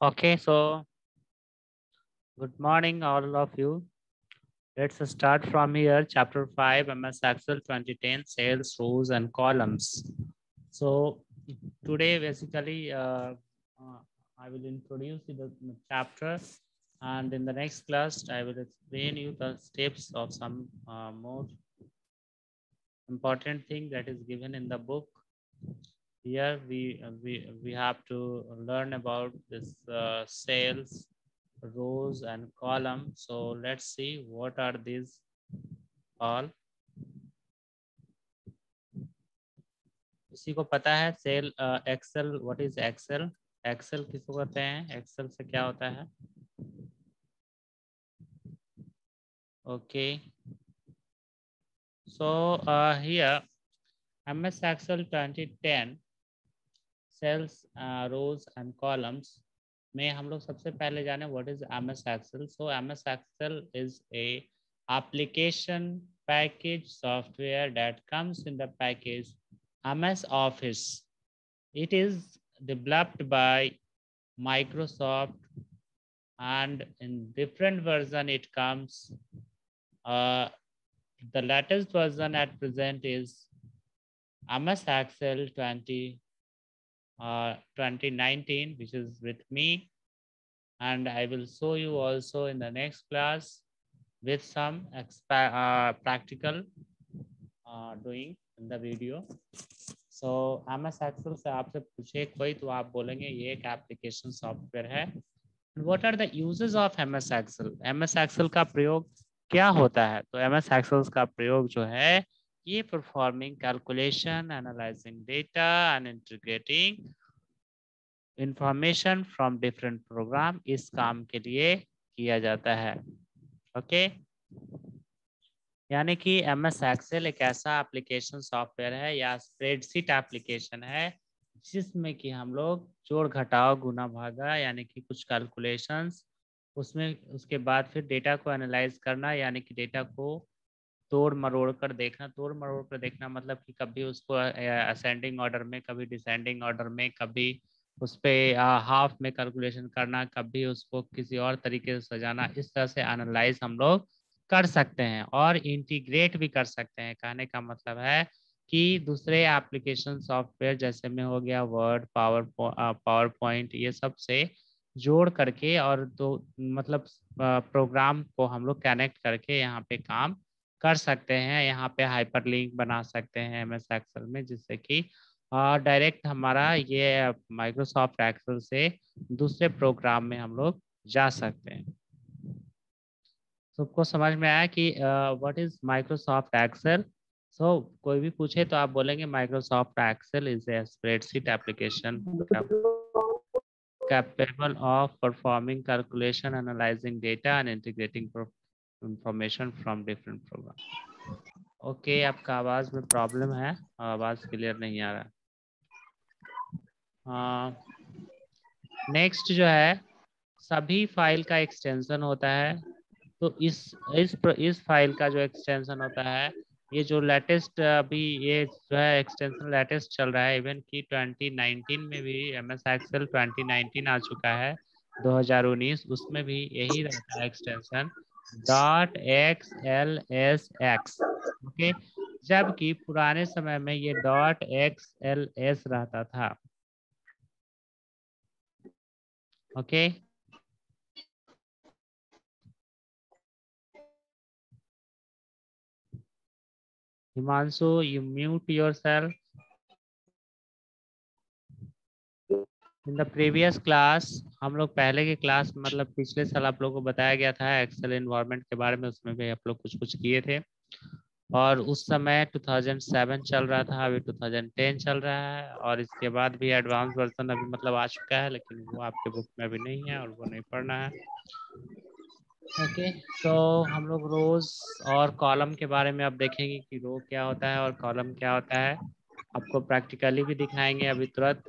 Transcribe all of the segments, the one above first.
Okay, so good morning, all of you. Let's start from here. Chapter 5, MS Excel 2010, Sales, Rows, and Columns. So today, basically, I will introduce you the chapter, and in the next class, I will explain you the steps of some more important thing that is given in the book. Here we have to learn about this sales, rows and column. So let's see what are these all. किसी को पता है cell excel, what is excel? Excel किसको कहते हैं? Excel से क्या होता है? Okay, so here MS Excel 2010 cells, rows and columns में हम लोग सबसे पहले जाने what is MS Excel. So MS Excel is a application package software that comes in the package MS Office. It is developed by Microsoft and in different version it comes. The latest version at present is MS Excel 2019, which is with me, and I will show you also in the next class with some practical doing in the video. So MS Excel से आपसे पूछे कोई तो आप बोलेंगे ये एक application software है. What are the uses of MS Excel? MS Excel का प्रयोग क्या होता है? तो MS Excel का प्रयोग जो है ये performing calculation, analysing data and integrating information from different program, इस काम के लिए किया जाता है. ओके, यानी कि MS Excel एक ऐसा एप्लीकेशन सॉफ्टवेयर है या स्प्रेडशीट एप्लीकेशन है जिसमें कि हम लोग जोड़ घटाव गुना भागा यानी कि कुछ कैलकुलेशंस उसमें, उसके बाद फिर डेटा को एनालाइज करना यानी कि डेटा को तोड़ मरोड़ कर देखना. तोड़ मरोड़ कर देखना मतलब कि कभी उसको असेंडिंग ऑर्डर में, कभी डिसेंडिंग ऑर्डर में, कभी उस पर हाफ में कैलकुलेशन करना, कभी उसको किसी और तरीके से सजाना. इस तरह से एनालाइज हम लोग कर सकते हैं और इंटीग्रेट भी कर सकते हैं. कहने का मतलब है कि दूसरे एप्लीकेशन सॉफ्टवेयर जैसे में हो गया वर्ड, पावर पॉइंट, ये सब से जोड़ करके और दो मतलब प्रोग्राम को हम लोग कनेक्ट करके यहाँ पे काम कर सकते हैं. यहाँ पे हाइपरलिंक बना सकते हैं MS एक्सेल में, जिससे कि डायरेक्ट हमारा ये माइक्रोसॉफ्ट एक्सेल से दूसरे प्रोग्राम में हम लोग जा सकते हैं. सबको समझ में आया कि what is Microsoft Excel? So कोई भी पूछे तो आप बोलेंगे Microsoft Excel is a spreadsheet application capable of performing calculation, analyzing data and integrating information from different programs. Okay, आपका आवाज में प्रॉब्लम है, आवाज क्लियर नहीं आ रहा. नेक्स्ट जो है सभी फाइल का एक्सटेंशन होता है. तो इस फाइल का जो एक्सटेंशन होता है, ये जो लेटेस्ट अभी ये जो है एक्सटेंशन लेटेस्ट चल रहा है, इवन कि 2019 में भी MS Excel 2019 आ चुका है 2019, उसमें भी यही रहता है एक्सटेंशन .xls. ओके, जबकि पुराने समय में ये .xls रहता था. Okay, Himanshu, you mute yourself. In the previous class, हम लोग पहले के क्लास मतलब पिछले साल आप लोगों को बताया गया था एक्सेल एनवायरनमेंट के बारे में, उसमें भी आप लोग कुछ कुछ किए थे. और उस समय 2007 चल रहा था, अभी 2010 चल रहा है, और इसके बाद भी एडवांस वर्जन अभी मतलब आ चुका है, लेकिन वो आपके बुक में अभी नहीं है और वो नहीं पढ़ना है. ओके, सो हम लोग रोज और कॉलम के बारे में अब देखेंगे कि रो क्या होता है और कॉलम क्या होता है. आपको प्रैक्टिकली भी दिखाएंगे अभी तुरंत.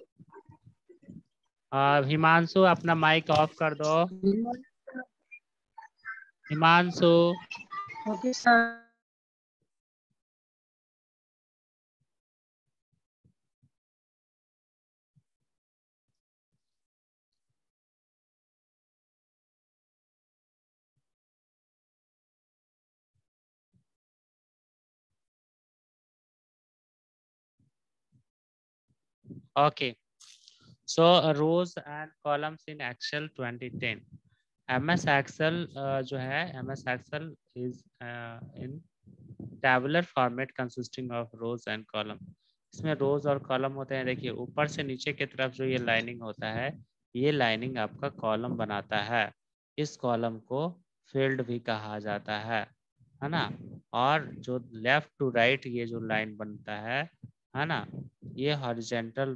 हिमांशु, अपना माइक ऑफ कर दो. Himanshu. Okay sir. Okay. So rows and columns in Excel 2010. MS Excel जो है MS Excel is in tabular format consisting of rows and column. इसमें रोज और कॉलम होते हैं। देखिए ऊपर से नीचे की तरफ जो ये लाइनिंग होता है, ये लाइनिंग आपका कॉलम बनाता है। इस कॉलम को फील्ड भी कहा जाता है ना। और जो लेफ्ट टू राइट ये जो लाइन बनता है ना, ये हॉरिजेंटल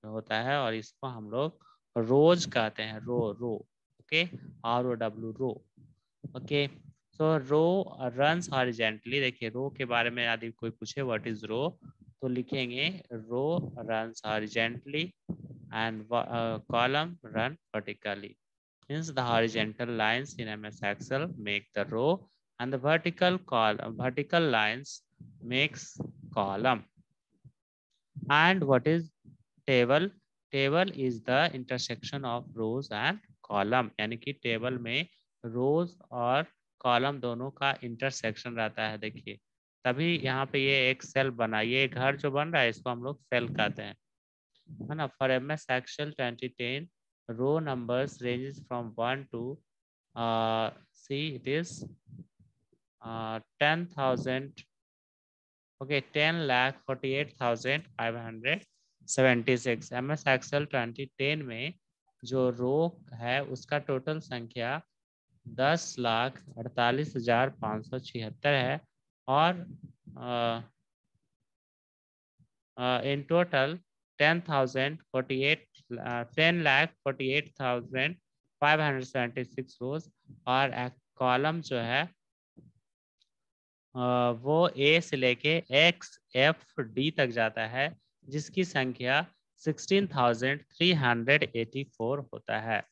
होता है और इसको हम लोग रोज कहते हैं। रो रो ओके, ROW रो। ओके, सो रो रन्स हॉरिजेंटली। देखिए रो के बारे में यदि कोई पूछे व्हाट इज रो, तो लिखेंगे row runs horizontally and column run vertically. Hence the horizontal lines in MS Excel make the row and the vertical lines makes column. And what is table? Table is the intersection of rows and column, यानी कि table में रोज और column दोनों का intersection रहता है। देखिए तभी यहाँ पे ये एक सेल बना, ये घर जो बन रहा है इसको हम लोग सेल कहते हैं, है ना। For MS Excel 2010 row numbers ranges from 1 to see it is 10,000. Okay, 10,48,576। MS Excel 2010 में जो रो है उसका टोटल संख्या 10,48,576 है। और इन टोटल 10,48,576 रोज। और कॉलम जो है वो A से लेके XFD तक जाता है, जिसकी संख्या 16,384 होता है।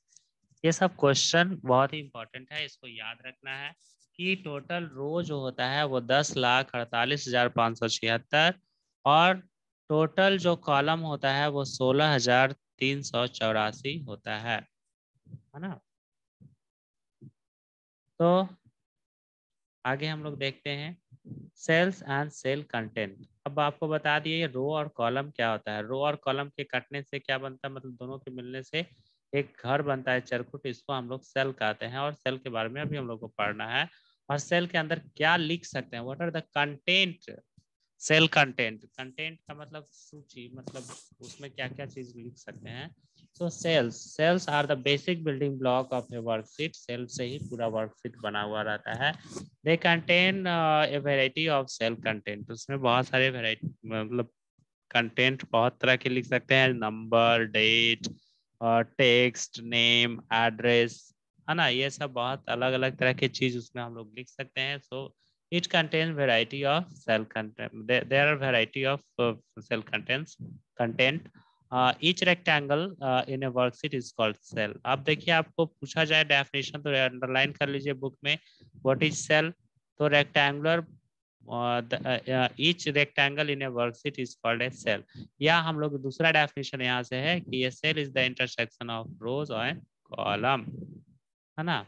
ये सब क्वेश्चन बहुत ही इंपॉर्टेंट है, इसको याद रखना है कि टोटल रो जो होता है वो 10,48,576 और टोटल जो कॉलम होता है वो 16,384 होता है ना। तो आगे हम लोग देखते हैं सेल्स एंड सेल कंटेंट। अब आपको बता दिए रो और कॉलम क्या होता है। रो और कॉलम के कटने से क्या बनता है, मतलब दोनों के मिलने से एक घर बनता है चरखुट, इसको हम लोग सेल कहते हैं। और सेल के बारे में अभी हम लोग को पढ़ना है। और सेल के अंदर क्या लिख सकते हैं, what are the content. Cell content, content का मतलब सूची, मतलब उसमें क्या क्या चीज लिख सकते हैं। So cells are the basic building block of a worksheet. Cell से ही पूरा वर्कशीट बना हुआ रहता है। They contain a variety of cell content. उसमें बहुत सारे वेराइटी, मतलब कंटेंट बहुत तरह के लिख सकते हैं। Number, date, text, name, address, है ना। ये सब बहुत अलग अलग तरह की चीज उसमें हम लोग लिख सकते हैं। सो it contains variety of cell content. There are variety of cell content. Each rectangle in a worksheet is called cell. अब देखिए आपको पूछा जाए डेफिनेशन तो अंडरलाइन कर लीजिए बुक में, व्हाट इज सेल। तो rectangular each rectangle in a worksheet is called a cell. या हम लोग दूसरा डेफिनेशन यहाँ से है कि ये cell is the intersection of rows and column, है ना।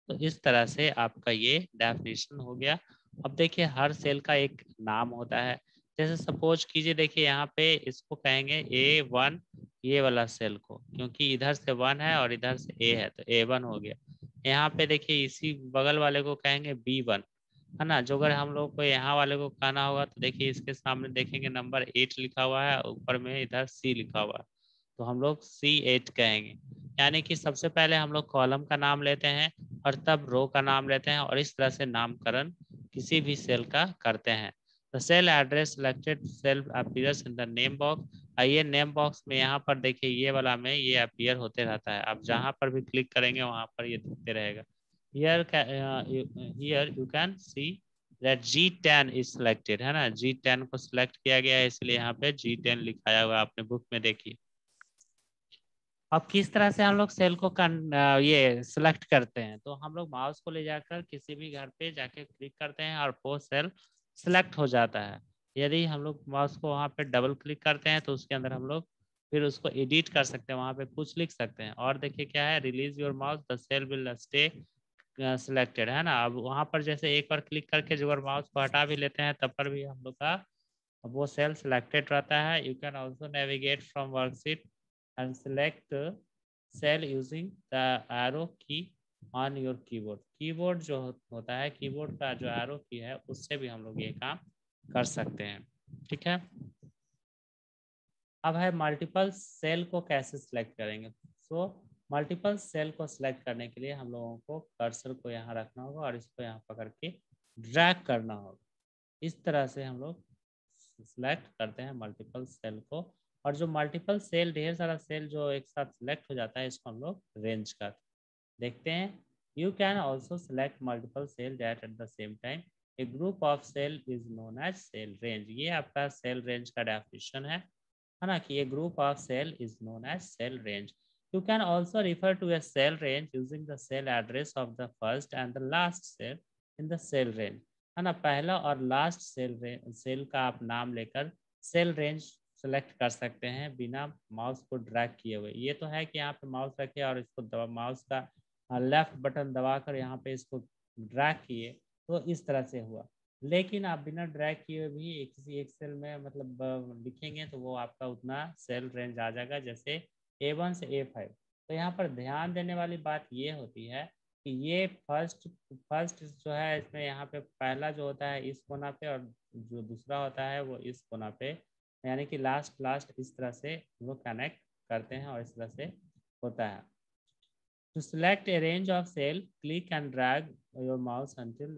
तो इस तरह से आपका ये डेफिनेशन हो गया। अब देखिए हर सेल का एक नाम होता है। जैसे सपोज कीजिए, देखिए यहाँ पे इसको कहेंगे A1, ये वाला सेल को, क्योंकि इधर से 1 है और इधर से A है तो A1 हो गया। यहाँ पे देखिए इसी बगल वाले को कहेंगे B1, है ना। जो अगर हम लोग को यहाँ वाले को कहना होगा तो देखिए इसके सामने देखेंगे नंबर 8 लिखा हुआ है, ऊपर में इधर C लिखा हुआ है, तो हम लोग C8 कहेंगे। यानी कि सबसे पहले हम लोग कॉलम का नाम लेते हैं और तब रो का नाम लेते हैं, और इस तरह से नामकरण किसी भी सेल का करते हैं। The cell address selected cell appears in the name box. ये नेम बॉक्स में यहाँ पर देखिए ये वाला में ये अपीयर होते रहता है। आप जहाँ पर भी क्लिक करेंगे वहाँ पर ये दिखते रहेगा। Here you can see that G10 is selected, है ना। G10 को सिलेक्ट किया गया है, इसलिए यहाँ पे G10 लिखाया हुआ आपने बुक में देखिए। अब किस तरह से हम लोग सेल को ये सिलेक्ट करते हैं, तो हम लोग माउस को ले जाकर किसी भी घर पे जाके क्लिक करते हैं और वो सेल सिलेक्ट हो जाता है। यदि हम लोग माउस को वहाँ पे डबल क्लिक करते हैं तो उसके अंदर हम लोग फिर उसको एडिट कर सकते हैं, वहाँ पे कुछ लिख सकते हैं। और देखिए क्या है, release your mouse the cell will stay selected, है ना। अब वहाँ पर जैसे एक बार क्लिक करके जो माउस को हटा भी लेते हैं तब पर भी हम लोग का अब वो सेल सिलेक्टेड रहता है। You can also navigate from worksheet and select cell using the arrow key on your keyboard. Keyboard जो होता है, कीबोर्ड का जो एरो की है, उससे भी हम लोग ये काम कर सकते हैं। ठीक है। अब है मल्टीपल सेल को कैसे सिलेक्ट करेंगे। सो मल्टीपल सेल को सिलेक्ट करने के लिए हम लोगों को कर्सर को यहाँ रखना होगा और इसको यहाँ पकड़ के ड्रैग करना होगा। इस तरह से हम लोग सिलेक्ट करते हैं मल्टीपल सेल को। और जो मल्टीपल सेल, ढेर सारा सेल जो एक साथ सिलेक्ट हो जाता है, इसको हम लोग रेंज करते हैं। देखते हैं। You can also select multiple cell that at the same time. A group of cell is known as cell range. ये आपका सेल रेंज का डेफिनेशन है ना, कि a group of cell is known as cell range. You can also refer to a cell range using the cell address of the first and the last cell in the cell range, है ना। पहला और last cell का आप नाम लेकर cell range select कर सकते हैं बिना माउस को ड्रैग किए हुए। ये तो है कि यहाँ पे माउस रखे और इसको दबा, माउस का लेफ्ट बटन दबाकर यहाँ पे इसको ड्रैग किए तो इस तरह से हुआ। लेकिन आप बिना ड्रैग किए भी किसी एक सेल में मतलब लिखेंगे तो वो आपका उतना सेल रेंज आ जाएगा, जैसे A1 से A5। तो यहाँ पर ध्यान देने वाली बात ये होती है कि ये फर्स्ट जो है, इसमें यहाँ पे पहला जो होता है इस कोना पे और जो दूसरा होता है वो इस कोना पे, यानी कि लास्ट लास्ट इस तरह से वो कनेक्ट करते हैं और इस तरह से होता है। To select a range of cell, click and drag your mouse until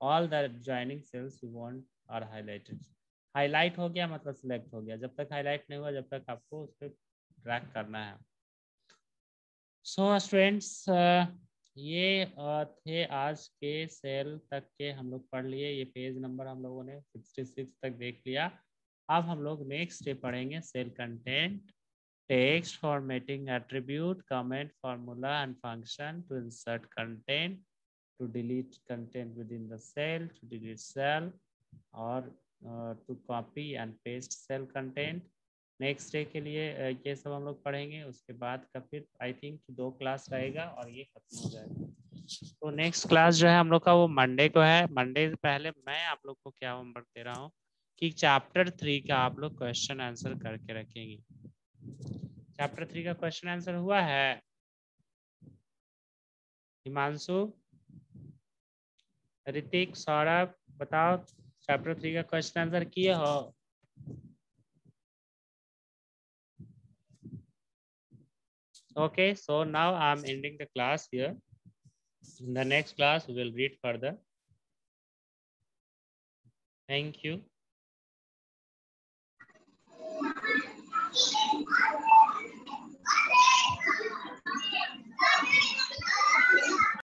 all the joining cells you want are highlighted. Highlight हो गया मतलब सिलेक्ट हो गया। जब तक हाईलाइट नहीं हुआ जब तक आपको उस पर ड्रैग करना है। सो स्टूडेंट्स, ये थे आज के सेल तक के हम लोग पढ़ लिए। ये पेज नंबर हम लोगों ने 66 तक देख लिया। अब हम लोग नेक्स्ट डे पढ़ेंगे cell content, text formatting, attribute, comment, formula and function to insert content, to delete content within the cell, to delete cell, or to copy and paste cell content. Next day के लिए ये सब हम लोग पढ़ेंगे। उसके बाद का फिर आई थिंक 2 क्लास रहेगा और ये खत्म हो जाएगा। तो नेक्स्ट क्लास जो है हम लोग का वो मंडे को है। मंडे से पहले मैं आप लोग को क्या होमवर्क दे रहा हूँ कि चैप्टर 3 का आप लोग क्वेश्चन आंसर करके रखेंगे। चैप्टर 3 का क्वेश्चन आंसर हुआ है हिमांशु, ऋतिक, सौरभ, बताओ चैप्टर 3 का क्वेश्चन आंसर किए हो? Okay, so now I'm ending the class here. In the next class we will read further. Thank you.